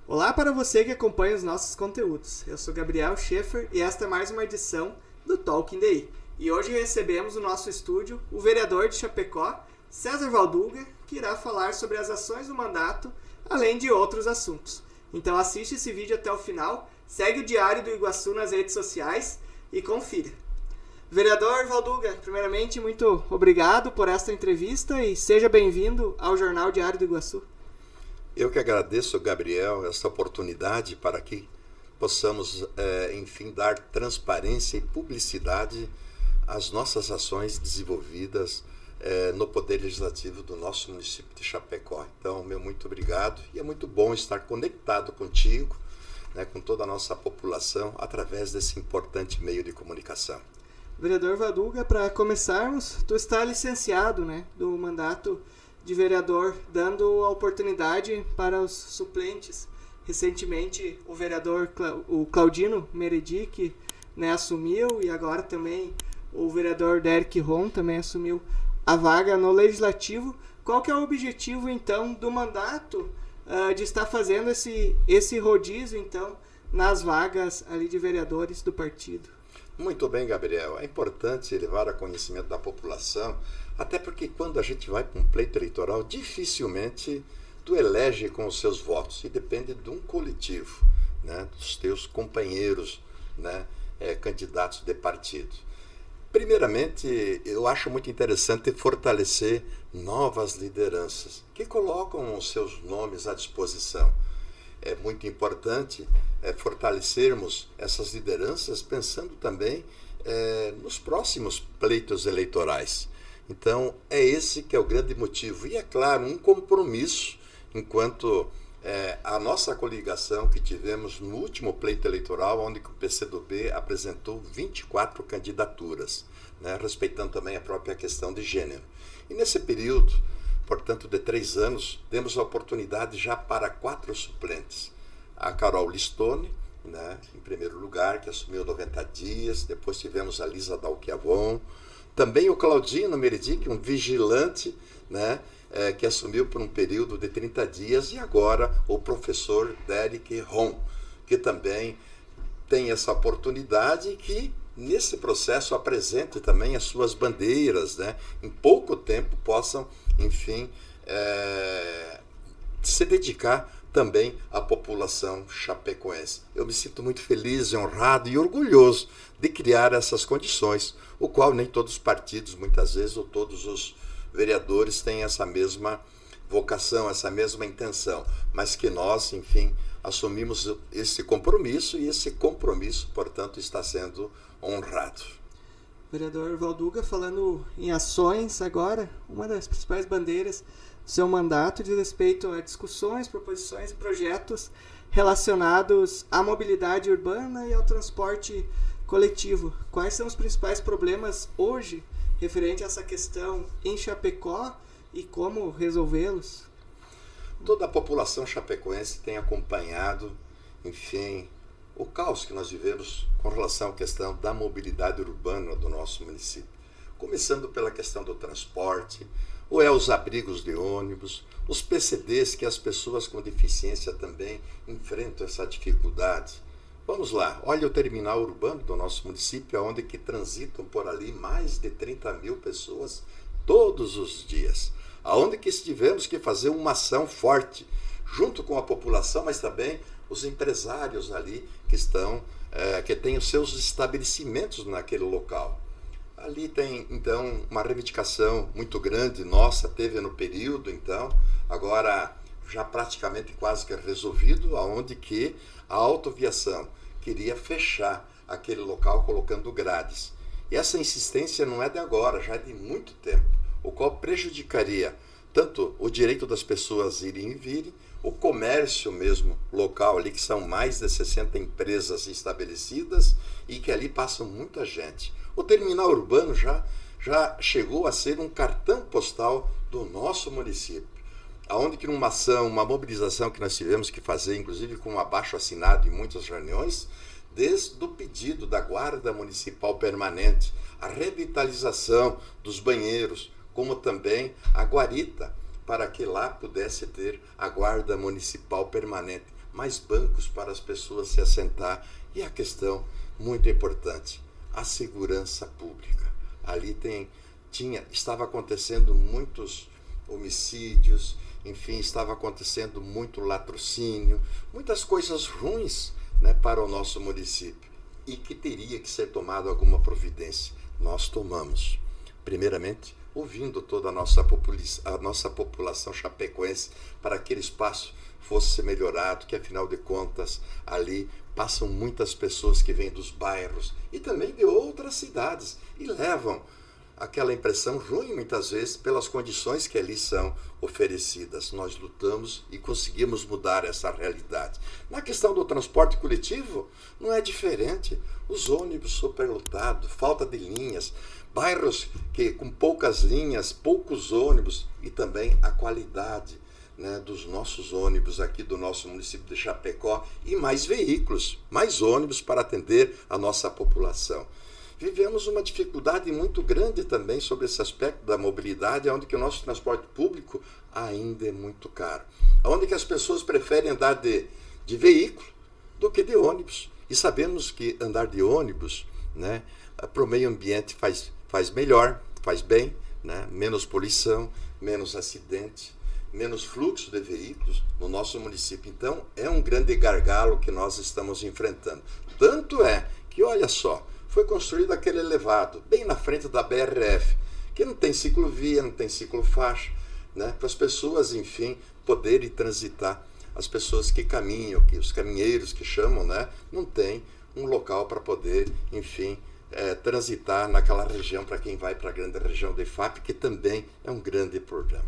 Olá para você que acompanha os nossos conteúdos. Eu sou Gabriel Schaefer e esta é mais uma edição do Talking Day. E hoje recebemos no nosso estúdio o vereador de Chapecó, César Valduga, que irá falar sobre as ações do mandato, além de outros assuntos. Então assiste esse vídeo até o final, segue o Diário do Iguaçu nas redes sociais e confira. Vereador Valduga, primeiramente, muito obrigado por esta entrevista e seja bem-vindo ao Jornal Diário do Iguaçu. Eu que agradeço, Gabriel, essa oportunidade para que possamos, enfim, dar transparência e publicidade às nossas ações desenvolvidas no Poder Legislativo do nosso município de Chapecó. Então, meu muito obrigado e é muito bom estar conectado contigo, né, com toda a nossa população, através desse importante meio de comunicação. Vereador Valduga, para começarmos, tu está licenciado, né, do mandato de vereador, dando a oportunidade para os suplentes. Recentemente, o vereador o Claudino Meredic, né, assumiu, e agora também o vereador Derek Ron também assumiu a vaga no Legislativo. Qual que é o objetivo, então, do mandato de estar fazendo esse rodízio, então, nas vagas ali de vereadores do partido? Muito bem, Gabriel. É importante levar a conhecimento da população, até porque quando a gente vai para um pleito eleitoral, dificilmente tu elege com os seus votos, e depende de um coletivo, né, dos teus companheiros, né, candidatos de partido. Primeiramente, eu acho muito interessante fortalecer novas lideranças que colocam os seus nomes à disposição. É muito importante fortalecermos essas lideranças pensando também nos próximos pleitos eleitorais. Então, é esse que é o grande motivo. E, é claro, um compromisso enquanto a nossa coligação que tivemos no último pleito eleitoral, onde o PCdoB apresentou 24 candidaturas, né, respeitando também a própria questão de gênero. E nesse período, portanto, de 3 anos, demos a oportunidade já para 4 suplentes. A Carol Listone, né, em primeiro lugar, que assumiu 90 dias. Depois tivemos a Lisa Dalquiavon. Também o Claudino Meredic, um vigilante, né, que assumiu por um período de 30 dias. E agora o professor Derek Ron, que também tem essa oportunidade e que, nesse processo, apresente também as suas bandeiras, né, em pouco tempo possam, enfim, se dedicar também à população chapecoense. Eu me sinto muito feliz, honrado e orgulhoso de criar essas condições, o qual nem todos os partidos, muitas vezes, ou todos os vereadores têm essa mesma vocação, essa mesma intenção, mas que nós, enfim, assumimos esse compromisso e esse compromisso, portanto, está sendo honrado. Vereador Valduga, falando em ações agora, uma das principais bandeiras do seu mandato diz respeito a discussões, proposições e projetos relacionados à mobilidade urbana e ao transporte coletivo. Quais são os principais problemas hoje referente a essa questão em Chapecó e como resolvê-los? Toda a população chapecoense tem acompanhado, enfim, o caos que nós vivemos com relação à questão da mobilidade urbana do nosso município. Começando pela questão do transporte, os abrigos de ônibus, os PCDs, que as pessoas com deficiência também enfrentam essa dificuldade. Vamos lá, olha o terminal urbano do nosso município, onde que transitam por ali mais de 30 mil pessoas todos os dias. Aonde que tivemos que fazer uma ação forte, junto com a população, mas também os empresários ali que têm os seus estabelecimentos naquele local. Ali tem, então, uma reivindicação muito grande nossa, teve no período, então, agora já praticamente quase que resolvido, aonde que a autoviação queria fechar aquele local colocando grades. E essa insistência não é de agora, já é de muito tempo, o qual prejudicaria tanto o direito das pessoas irem e virem, o comércio mesmo local ali, que são mais de 60 empresas estabelecidas e que ali passam muita gente. O terminal urbano já chegou a ser um cartão postal do nosso município, aonde que numa ação, uma mobilização que nós tivemos que fazer, inclusive com um abaixo-assinado em muitas reuniões, desde o pedido da Guarda Municipal Permanente, a revitalização dos banheiros, como também a guarita, para que lá pudesse ter a guarda municipal permanente, mais bancos para as pessoas se assentar. E a questão muito importante, a segurança pública. Ali estava acontecendo muitos homicídios, enfim, estava acontecendo muito latrocínio, muitas coisas ruins, né, para o nosso município, e que teria que ser tomado alguma providência. Nós tomamos, primeiramente, ouvindo toda a nossa população chapecoense, para que aquele espaço fosse melhorado, que afinal de contas ali passam muitas pessoas que vêm dos bairros e também de outras cidades e levam aquela impressão ruim muitas vezes pelas condições que ali são oferecidas. Nós lutamos e conseguimos mudar essa realidade. Na questão do transporte coletivo, não é diferente. Os ônibus superlotados, falta de linhas, bairros com poucas linhas, poucos ônibus e também a qualidade, né, dos nossos ônibus aqui do nosso município de Chapecó e mais veículos, mais ônibus para atender a nossa população. Vivemos uma dificuldade muito grande também sobre esse aspecto da mobilidade, onde que o nosso transporte público ainda é muito caro. Onde que as pessoas preferem andar de veículo do que de ônibus. E sabemos que andar de ônibus, né, para o meio ambiente faz melhor, faz bem, né, menos poluição, menos acidente, menos fluxo de veículos no nosso município. Então, é um grande gargalo que nós estamos enfrentando. Tanto é que, olha só, foi construído aquele elevado bem na frente da BRF, que não tem ciclovia, não tem ciclofaixa, né, para as pessoas, enfim, poderem transitar. As pessoas que caminham, os caminheiros que chamam, né, não tem um local para poder, enfim, transitar naquela região para quem vai para a grande região da IFAP, que também é um grande problema.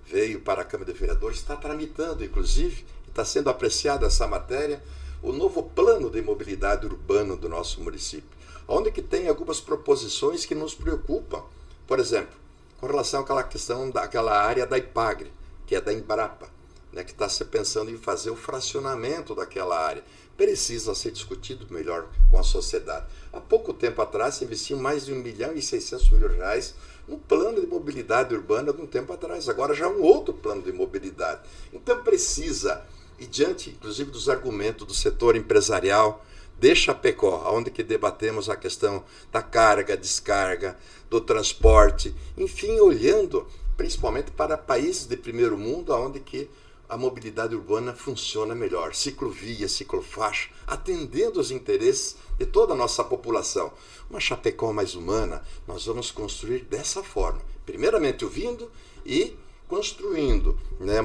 Veio para a Câmara de Vereadores, está tramitando, inclusive, está sendo apreciada essa matéria, o novo plano de mobilidade urbana do nosso município, onde que tem algumas proposições que nos preocupam. Por exemplo, com relação àquela questão daquela área da IPAGRE, que é da Embrapa, né, que está se pensando em fazer o fracionamento daquela área. Precisa ser discutido melhor com a sociedade. Há pouco tempo atrás, se investiu mais de R$1.600.000 no plano de mobilidade urbana de um tempo atrás. Agora já é um outro plano de mobilidade. Então precisa, e diante inclusive dos argumentos do setor empresarial de Chapecó, onde que debatemos a questão da carga, descarga, do transporte, enfim, olhando principalmente para países de primeiro mundo, onde que a mobilidade urbana funciona melhor, ciclovia, ciclofaixa, atendendo os interesses de toda a nossa população. Uma Chapecó mais humana, nós vamos construir dessa forma, primeiramente ouvindo e construindo, né,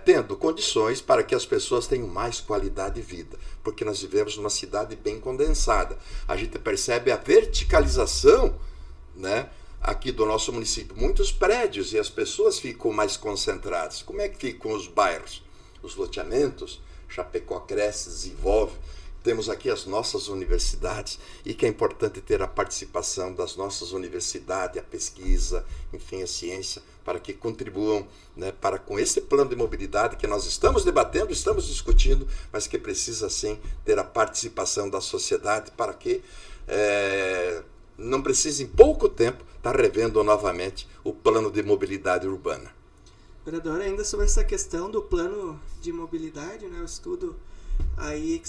tendo condições para que as pessoas tenham mais qualidade de vida, porque nós vivemos numa cidade bem condensada. A gente percebe a verticalização, né, aqui do nosso município, muitos prédios e as pessoas ficam mais concentradas. Como é que ficam os bairros? Os loteamentos? Chapecó cresce, desenvolve. Temos aqui as nossas universidades e que é importante ter a participação das nossas universidades, a pesquisa, enfim, a ciência, para que contribuam, né, para com esse plano de mobilidade que nós estamos debatendo, estamos discutindo, mas que precisa sim ter a participação da sociedade para que não precise em pouco tempo estar revendo novamente o plano de mobilidade urbana. Vereador, ainda sobre essa questão do plano de mobilidade, né, o estudo aí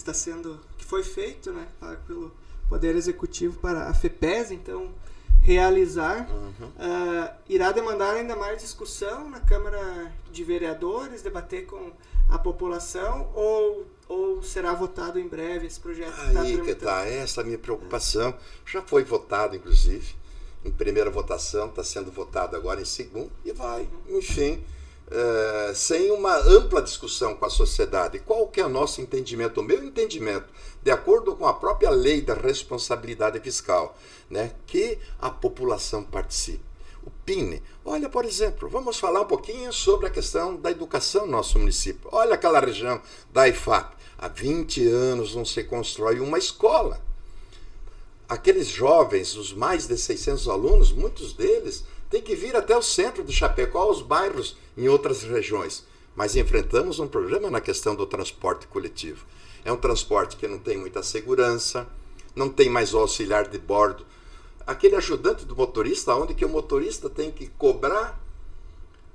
que foi feito, né, pelo Poder Executivo para a FEPES, então realizar, irá demandar ainda mais discussão na Câmara de Vereadores, debater com a população, ou será votado em breve esse projeto? Aí que está, essa é a minha preocupação. Já foi votado, inclusive, em primeira votação, está sendo votado agora em segunda, e vai, enfim, sem uma ampla discussão com a sociedade. Qual que é o nosso entendimento, o meu entendimento, de acordo com a própria lei da responsabilidade fiscal, né, que a população participe. O PINE, olha, por exemplo, vamos falar um pouquinho sobre a questão da educação no nosso município. Olha aquela região da IFAP, há 20 anos não se constrói uma escola. Aqueles jovens, os mais de 600 alunos, muitos deles têm que vir até o centro de Chapecó, aos bairros em outras regiões. Mas enfrentamos um problema na questão do transporte coletivo. É um transporte que não tem muita segurança, não tem mais o auxiliar de bordo aquele ajudante do motorista, onde que o motorista tem que cobrar,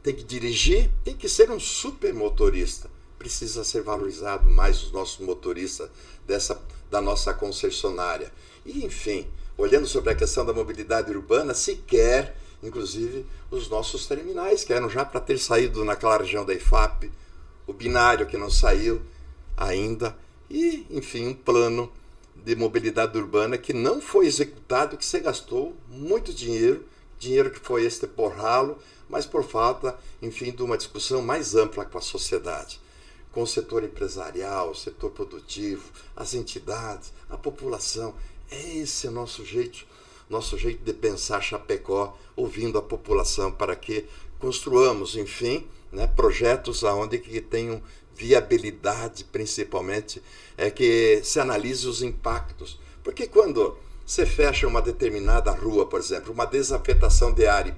tem que dirigir, tem que ser um super motorista. Precisa ser valorizado mais os nossos motoristas da nossa concessionária. E, enfim, olhando sobre a questão da mobilidade urbana, se quer, inclusive, os nossos terminais, que eram já para ter saído naquela região da IFAP, o binário que não saiu ainda, e, enfim, um plano de mobilidade urbana que não foi executado, que se gastou muito dinheiro que foi por ralo, mas por falta, enfim, de uma discussão mais ampla com a sociedade, com o setor empresarial, o setor produtivo, as entidades, a população. Esse é o nosso jeito de pensar Chapecó, ouvindo a população, para que construamos, enfim, né, projetos onde que tenham viabilidade, principalmente, que se analise os impactos. Porque quando você fecha uma determinada rua, por exemplo, uma desafetação de área e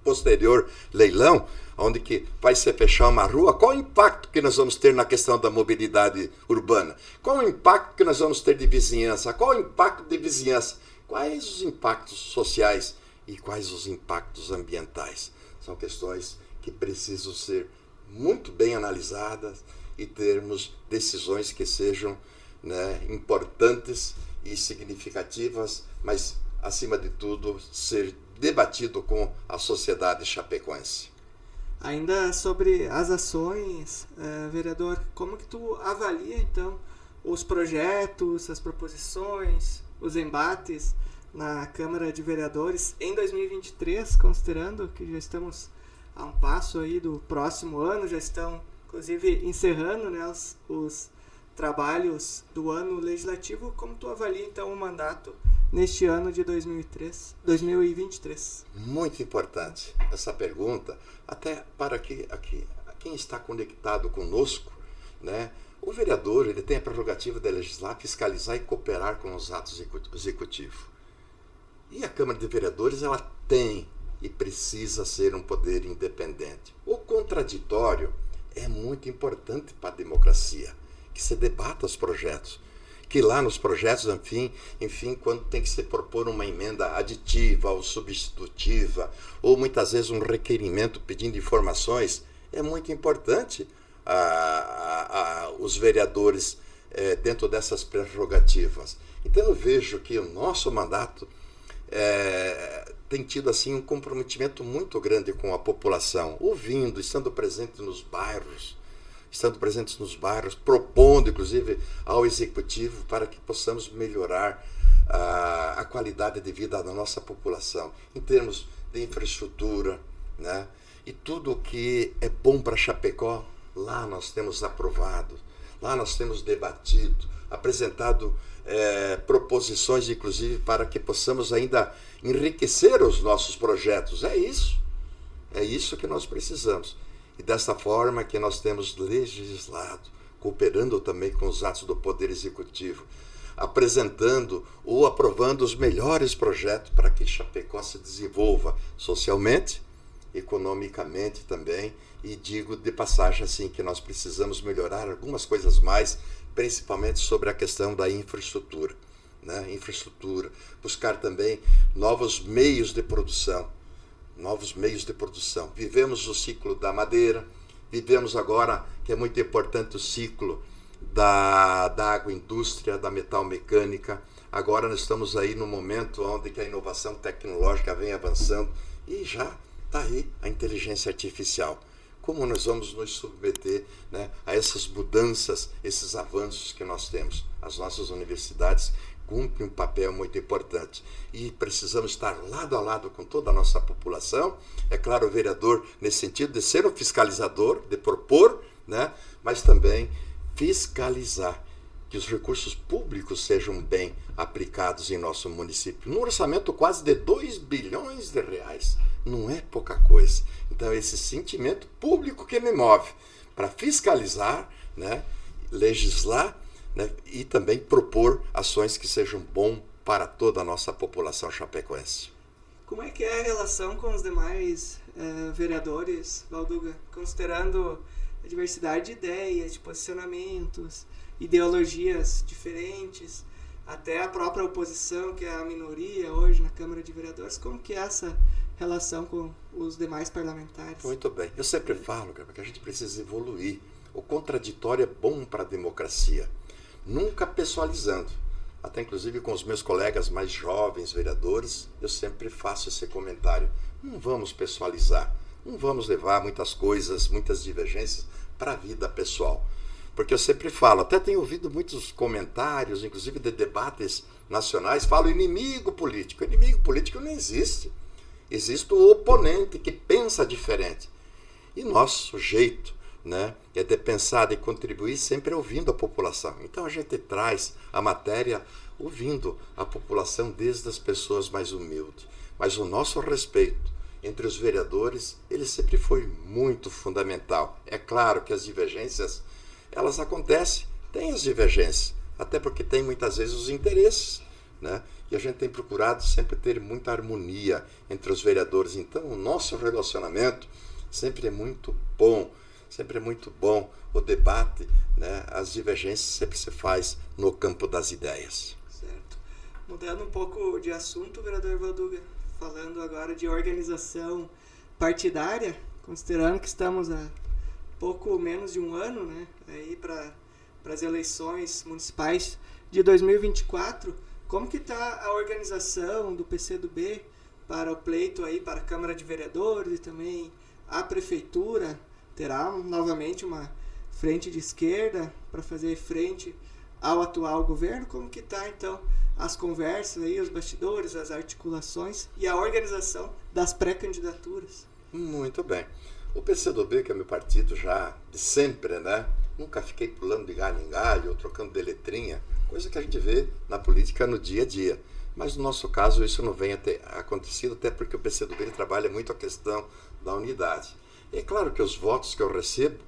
posterior leilão, onde que vai se fechar uma rua, qual o impacto que nós vamos ter na questão da mobilidade urbana? Qual o impacto que nós vamos ter de vizinhança? Qual o impacto de vizinhança? Quais os impactos sociais e quais os impactos ambientais? São questões que precisam ser muito bem analisadas e termos decisões que sejam, né, importantes e significativas, mas, acima de tudo, ser debatido com a sociedade chapecoense. Ainda sobre as ações, vereador, como que tu avalia, então, os projetos, as proposições, os embates na Câmara de Vereadores em 2023, considerando que já estamos a um passo aí do próximo ano, já estão, inclusive, encerrando, né, os trabalhos do ano legislativo. Como tu avalia, então, o mandato neste ano de 2023? Muito importante essa pergunta, até para que quem está conectado conosco, né? O vereador, ele tem a prerrogativa de legislar, fiscalizar e cooperar com os atos executivos. E a Câmara de Vereadores, ela tem e precisa ser um poder independente. O contraditório é muito importante para a democracia, que se debata os projetos, que lá nos projetos, enfim, quando tem que se propor uma emenda aditiva ou substitutiva, ou muitas vezes um requerimento pedindo informações, é muito importante os vereadores dentro dessas prerrogativas. Então eu vejo que o nosso mandato tem tido assim um comprometimento muito grande com a população, ouvindo, estando presentes nos bairros, propondo, inclusive, ao Executivo para que possamos melhorar a qualidade de vida da nossa população, em termos de infraestrutura, né? E tudo o que é bom para Chapecó, lá nós temos aprovado, lá nós temos debatido, apresentado proposições, inclusive, para que possamos ainda enriquecer os nossos projetos. É isso que nós precisamos. E desta forma que nós temos legislado, cooperando também com os atos do Poder Executivo, apresentando ou aprovando os melhores projetos para que Chapecó se desenvolva socialmente, economicamente também, e digo de passagem assim que nós precisamos melhorar algumas coisas mais, principalmente sobre a questão da infraestrutura, né? Buscar também novos meios de produção. Vivemos o ciclo da madeira, vivemos agora, que é muito importante, o ciclo da agroindústria, da metalmecânica. Agora nós estamos aí no momento onde que a inovação tecnológica vem avançando e já está aí a inteligência artificial. Como nós vamos nos submeter, né, a essas mudanças, esses avanços que nós temos? As nossas universidades cumpre um papel muito importante e precisamos estar lado a lado com toda a nossa população. É claro, o vereador, nesse sentido de ser um fiscalizador, de propor, né, mas também fiscalizar que os recursos públicos sejam bem aplicados em nosso município. Num orçamento quase de 2 bilhões de reais, não é pouca coisa. Então, esse sentimento público que me move para fiscalizar, né, legislar, né, e também propor ações que sejam bom para toda a nossa população chapecoense. Como é que é a relação com os demais vereadores, Valduga, considerando a diversidade de ideias, de posicionamentos, ideologias diferentes? até a própria oposição, que é a minoria hoje na Câmara de Vereadores. Como que é essa relação com os demais parlamentares? Muito bem. Eu sempre falo, cara, que a gente precisa evoluir. O contraditório é bom para a democracia. Nunca pessoalizando. Até inclusive com os meus colegas mais jovens vereadores, eu sempre faço esse comentário. Não vamos pessoalizar. Não vamos levar muitas coisas, muitas divergências para a vida pessoal. Porque eu sempre falo, até tenho ouvido muitos comentários, inclusive de debates nacionais, falo inimigo político. Inimigo político não existe. Existe o oponente que pensa diferente. E nosso jeito, né, é de pensar, de contribuir sempre ouvindo a população. Então a gente traz a matéria ouvindo a população desde as pessoas mais humildes. Mas o nosso respeito entre os vereadores, ele sempre foi muito fundamental. É claro que as divergências, elas acontecem, tem as divergências, até porque tem muitas vezes os interesses, né? E a gente tem procurado sempre ter muita harmonia entre os vereadores. Então, o nosso relacionamento sempre é muito bom o debate, né? As divergências sempre se faz no campo das ideias. Certo. Mudando um pouco de assunto, vereador Valduga, falando agora de organização partidária, considerando que estamos há pouco menos de um ano, né, aí para as eleições municipais de 2024, como que está a organização do PCdoB para o pleito aí para a Câmara de Vereadores e também a Prefeitura? Terá novamente uma frente de esquerda para fazer frente ao atual governo? Como que está então as conversas aí, os bastidores, as articulações e a organização das pré-candidaturas? Muito bem. O PCdoB, que é meu partido já de sempre, né? Nunca fiquei pulando de galho em galho ou trocando de letrinha, coisa que a gente vê na política no dia a dia. Mas no nosso caso isso não vem a ter acontecido, até porque o PCdoB trabalha muito a questão da unidade. E é claro que os votos que eu recebo,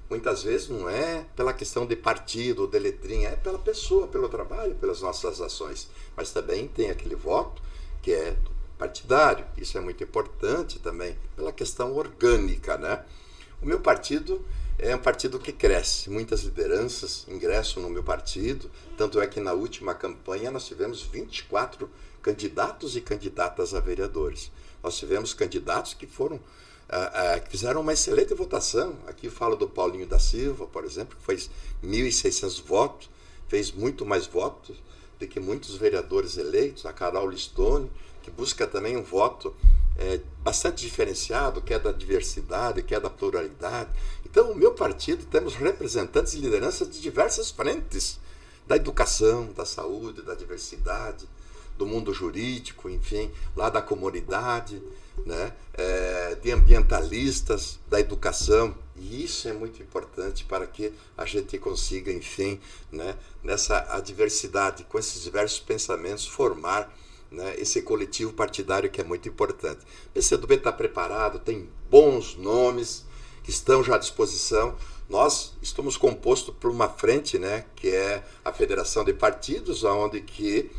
muitas vezes não é pela questão de partido ou de letrinha, é pela pessoa, pelo trabalho, pelas nossas ações. Mas também tem aquele voto que é partidário, isso é muito importante também, pela questão orgânica, né? O meu partido é um partido que cresce, muitas lideranças ingressam no meu partido, tanto é que na última campanha nós tivemos 24 candidatos e candidatas a vereadores. Nós tivemos candidatos que foram que fizeram uma excelente votação. Aqui eu falo do Paulinho da Silva, por exemplo, que fez 1.600 votos, fez muito mais votos do que muitos vereadores eleitos, a Carol Listone, que busca também um voto bastante diferenciado, que é da diversidade, que é da pluralidade. Então, o meu partido, temos representantes e lideranças de diversas frentes, da educação, da saúde, da diversidade, do mundo jurídico, enfim, lá da comunidade, né, de ambientalistas, da educação. E isso é muito importante para que a gente consiga, enfim, né, nessa adversidade, com esses diversos pensamentos, formar, né, esse coletivo partidário que é muito importante. O PCdoB está preparado, tem bons nomes que estão já à disposição. Nós estamos compostos por uma frente, né, que é a Federação de Partidos, onde que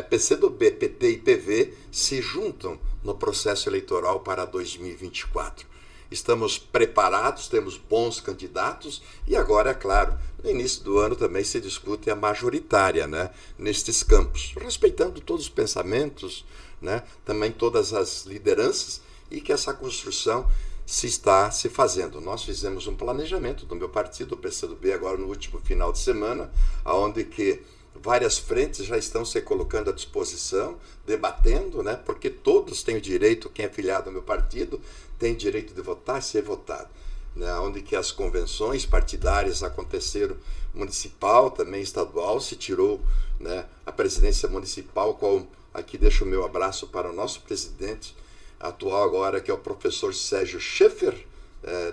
PCdoB, PT e PV se juntam no processo eleitoral para 2024. Estamos preparados, temos bons candidatos e agora, é claro, no início do ano também se discute a majoritária, né, nestes campos, respeitando todos os pensamentos, né, também todas as lideranças, e que essa construção se está se fazendo. Nós fizemos um planejamento do meu partido, o PCdoB, agora no último final de semana, onde que várias frentes já estão se colocando à disposição, debatendo, né, porque todos têm o direito, quem é filiado ao meu partido, tem direito de votar e ser votado. Né, onde que as convenções partidárias aconteceram, municipal, também estadual, se tirou, né, a presidência municipal, qual aqui deixo o meu abraço para o nosso presidente atual agora, que é o professor Sérgio Schaeffer,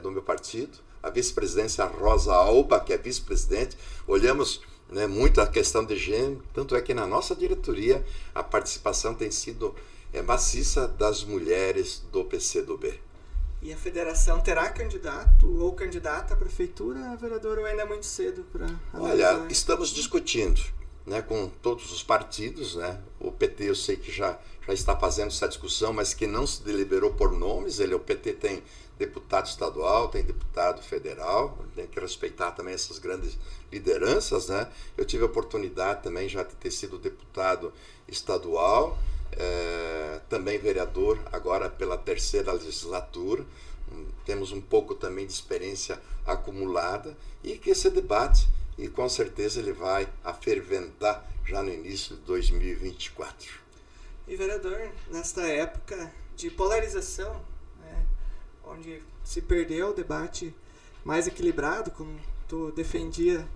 do meu partido, a vice-presidência Rosa Alba, que é vice-presidente. Olhamos, né, muito a questão de gênero, tanto é que na nossa diretoria a participação tem sido maciça das mulheres do PCdoB. E a federação terá candidato ou candidata à prefeitura, vereador, ou ainda é muito cedo para analisar? Olha, estamos discutindo. né, com todos os partidos, né? O PT eu sei que já está fazendo essa discussão, mas que não se deliberou por nomes. O PT tem deputado estadual, tem deputado federal, tem que respeitar também essas grandes lideranças, né? Eu tive a oportunidade também já de ter sido deputado estadual, também vereador, agora pela 3ª legislatura. Temos um pouco também de experiência acumulada e que esse debate, e com certeza ele vai aferventar já no início de 2024. E vereador, nesta época de polarização, né, onde se perdeu o debate mais equilibrado, como tu defendia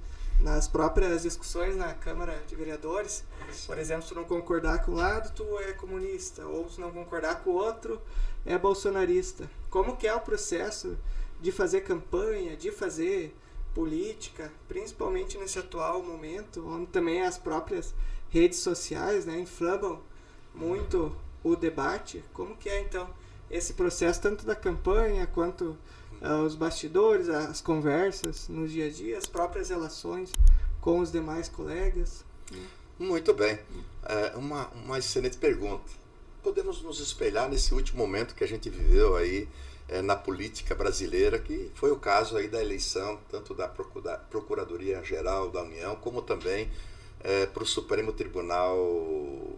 nas próprias discussões na Câmara de Vereadores, por exemplo, se tu não concordar com um lado, tu é comunista, ou se não concordar com o outro, é bolsonarista. Como que é o processo de fazer campanha, de fazer política, principalmente nesse atual momento, onde também as próprias redes sociais, né, inflamam muito o debate? Como que é, então, esse processo, tanto da campanha, quanto os bastidores, as conversas no dia a dia, as próprias relações com os demais colegas? Muito bem. Uma excelente pergunta. Podemos nos espelhar nesse último momento que a gente viveu aí na política brasileira, que foi o caso aí da eleição, tanto da Procuradoria-Geral da União, como também para o Supremo Tribunal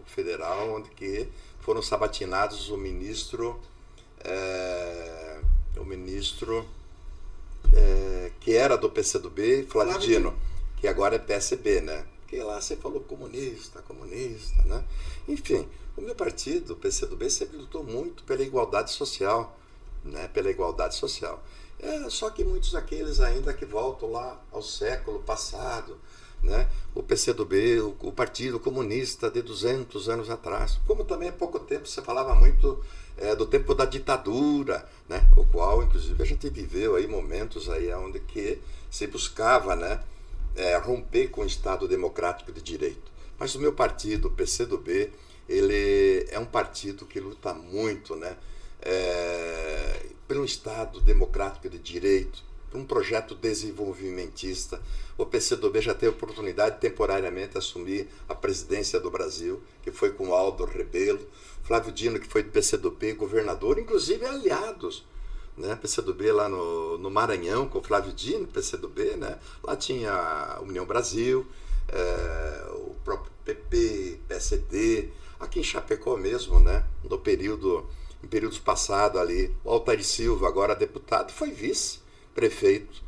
Federal, onde que foram sabatinados o ministro que era do PCdoB, Flávio Dino, que agora é PSB, né? Porque lá você falou comunista, né? Enfim, o meu partido, o PCdoB, sempre lutou muito pela igualdade social, né? Pela igualdade social. Só que muitos daqueles ainda que voltam lá ao século passado, né? O PCdoB, o Partido Comunista de 200 anos atrás, como também há pouco tempo se falava muito do tempo da ditadura, né? O qual, inclusive, a gente viveu aí momentos aí onde que se buscava, né, romper com o Estado democrático de direito. Mas o meu partido, o PCdoB, ele é um partido que luta muito, né, pelo Estado democrático de direito, por um projeto desenvolvimentista. O PCdoB já teve a oportunidade de temporariamente assumir a presidência do Brasil, que foi com Aldo Rebelo, Flávio Dino, que foi do PCdoB, governador, inclusive aliados, né? PCdoB lá no Maranhão, com o Flávio Dino, PCdoB, né? Lá tinha a União Brasil, o próprio PP, PSD, aqui em Chapecó mesmo, né? Em períodos passados ali, o Altair Silva, agora deputado, foi vice-prefeito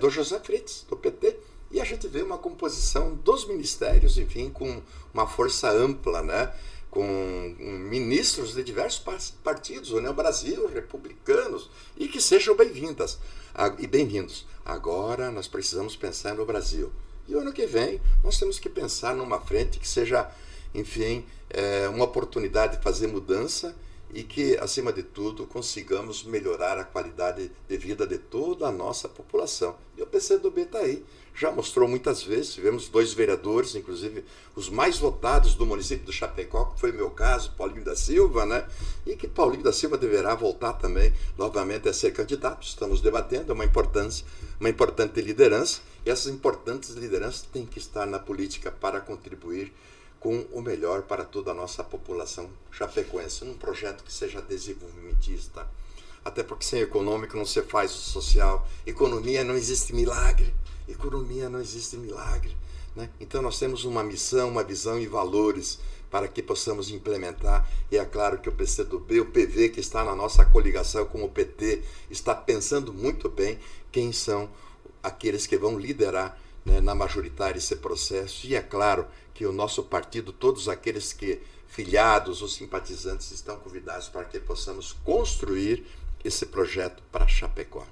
do José Fritz, do PT, e a gente vê uma composição dos ministérios, enfim, com uma força ampla, né? Com ministros de diversos partidos, União Brasil, republicanos, e que sejam bem-vindos. Agora nós precisamos pensar no Brasil. E o ano que vem nós temos que pensar numa frente que seja, enfim, uma oportunidade de fazer mudança e que, acima de tudo, consigamos melhorar a qualidade de vida de toda a nossa população. E o PCdoB está aí. Já mostrou muitas vezes, tivemos 2 vereadores, inclusive os mais votados do município do Chapecó, que foi o meu caso, Paulinho da Silva, né? E que Paulinho da Silva deverá voltar também novamente a ser candidato. Estamos debatendo, é uma importante liderança, e essas importantes lideranças têm que estar na política para contribuir com o melhor para toda a nossa população chapecoense, num projeto que seja desenvolvimentista. Até porque sem econômico não se faz o social. Economia não existe milagre. Né? Então nós temos uma missão, uma visão e valores para que possamos implementar. E é claro que o PCdoB, o PV, que está na nossa coligação com o PT, está pensando muito bem quem são aqueles que vão liderar, né, na majoritária esse processo. E é claro que o nosso partido, todos aqueles que filiados ou simpatizantes estão convidados para que possamos construir esse projeto para Chapecó.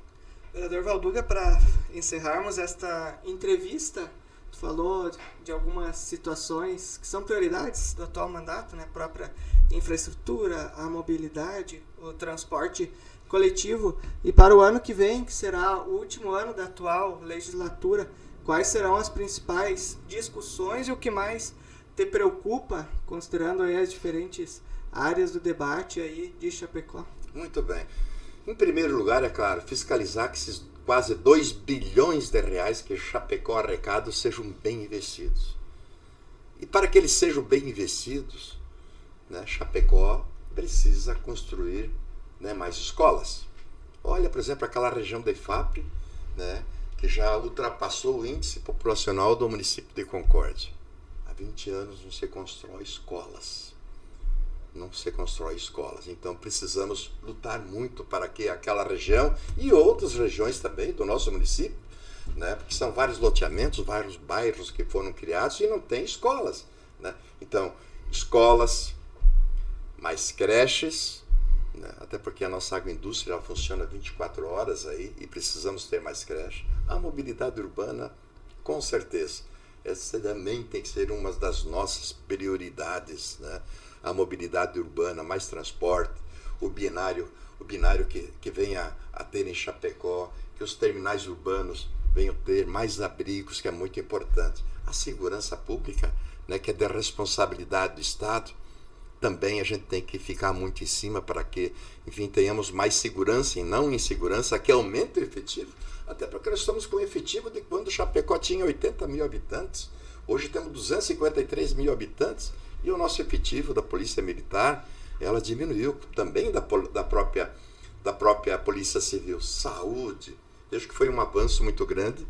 Vereador Valduga, para encerrarmos esta entrevista, tu falou de algumas situações que são prioridades do atual mandato, né? A própria infraestrutura, a mobilidade, o transporte coletivo. E para o ano que vem, que será o último ano da atual legislatura, quais serão as principais discussões e o que mais te preocupa, considerando aí as diferentes áreas do debate aí de Chapecó? Muito bem. Em primeiro lugar, é claro, fiscalizar que esses quase 2 bilhões de reais que Chapecó arrecada sejam bem investidos. E para que eles sejam bem investidos, né, Chapecó precisa construir, né, mais escolas. Olha, por exemplo, aquela região da IFAP, né, que já ultrapassou o índice populacional do município de Concórdia. Há 20 anos não se constrói escolas. Não se constrói escolas. Então precisamos lutar muito para que aquela região e outras regiões também do nosso município, né, porque são vários loteamentos, vários bairros que foram criados e não tem escolas, né? Então, escolas, mais creches, né, até porque a nossa agroindústria funciona 24 horas aí e precisamos ter mais creche. A mobilidade urbana, com certeza, essa também tem que ser uma das nossas prioridades, né? A mobilidade urbana, mais transporte, o binário que venha a ter em Chapecó, que os terminais urbanos venham ter mais abrigos, que é muito importante. A segurança pública, né, que é da responsabilidade do Estado, também a gente tem que ficar muito em cima para que, enfim, tenhamos mais segurança e não insegurança, que aumente o efetivo, até porque nós estamos com o efetivo de quando Chapecó tinha 80 mil habitantes, hoje temos 253 mil habitantes, e o nosso efetivo da Polícia Militar, ela diminuiu também da própria Polícia Civil. Saúde, acho que foi um avanço muito grande.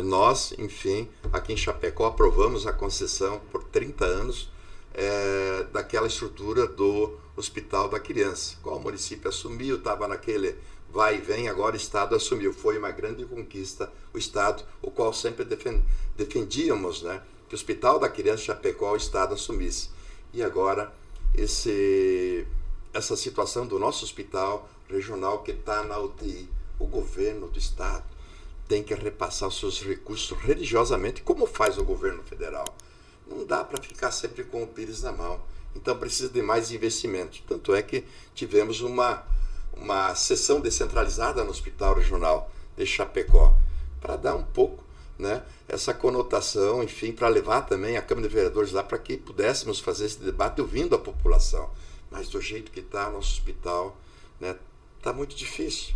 Nós, enfim, aqui em Chapecó, aprovamos a concessão por 30 anos daquela estrutura do Hospital da Criança. Qual o município assumiu, estava naquele vai e vem, agora o Estado assumiu. Foi uma grande conquista, o Estado, o qual sempre defendíamos, né, que o Hospital da Criança de Chapecó o Estado assumisse. E agora, essa situação do nosso hospital regional que está na UTI, o governo do Estado tem que repassar os seus recursos religiosamente, como faz o governo federal. Não dá para ficar sempre com o pires na mão. Então precisa de mais investimento. Tanto é que tivemos uma sessão descentralizada no Hospital Regional de Chapecó, para dar um pouco, né, essa conotação, enfim, para levar também a Câmara de Vereadores lá para que pudéssemos fazer esse debate ouvindo a população. Mas do jeito que está nosso hospital, né, está muito difícil.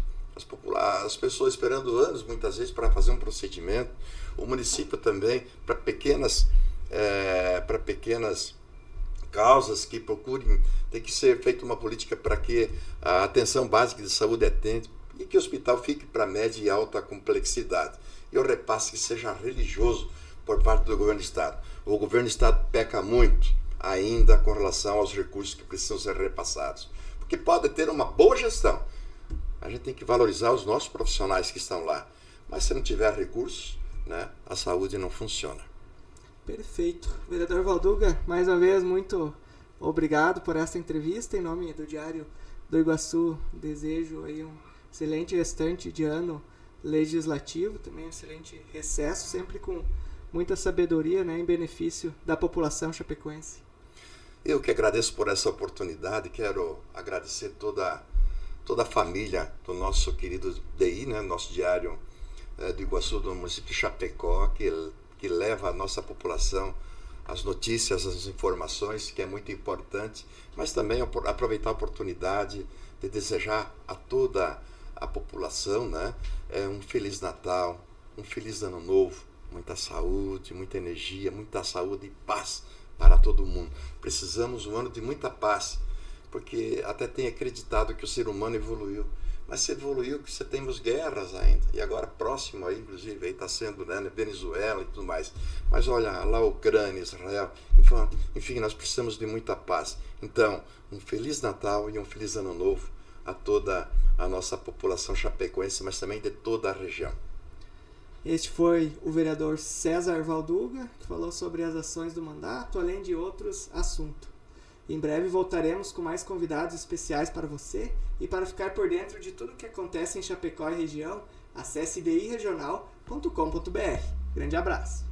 As pessoas esperando anos, muitas vezes, para fazer um procedimento. O município também, para pequenas causas que procurem, tem que ser feita uma política para que a atenção básica de saúde atende e que o hospital fique para média e alta complexidade. E o repasse que seja religioso por parte do governo do Estado. O governo do Estado peca muito ainda com relação aos recursos que precisam ser repassados. Porque pode ter uma boa gestão. A gente tem que valorizar os nossos profissionais que estão lá. Mas se não tiver recursos, né, a saúde não funciona. Perfeito. Vereador Valduga, mais uma vez, muito obrigado por essa entrevista. Em nome do Diário do Iguaçu, desejo aí um excelente restante de ano legislativo, também um excelente recesso, sempre com muita sabedoria, né, em benefício da população chapecoense. Eu que agradeço por essa oportunidade, quero agradecer toda a família do nosso querido DI, né, nosso Diário do Iguaçu, do município de Chapecó, que leva a nossa população as notícias, as informações, que é muito importante, mas também aproveitar a oportunidade de desejar a toda a população, né, um Feliz Natal, um Feliz Ano Novo, muita saúde, muita energia, muita saúde e paz para todo mundo. Precisamos um ano de muita paz, porque até tenho acreditado que o ser humano evoluiu, mas se evoluiu que temos guerras ainda, e agora próximo aí, inclusive, aí está sendo, né, Venezuela e tudo mais. Mas olha, lá Ucrânia, Israel, enfim, nós precisamos de muita paz. Então, um Feliz Natal e um Feliz Ano Novo a toda a nossa população chapecoense, mas também de toda a região. Este foi o vereador César Valduga, que falou sobre as ações do mandato, além de outros assuntos. Em breve voltaremos com mais convidados especiais para você, e para ficar por dentro de tudo o que acontece em Chapecó e região, acesse diregional.com.br. Grande abraço!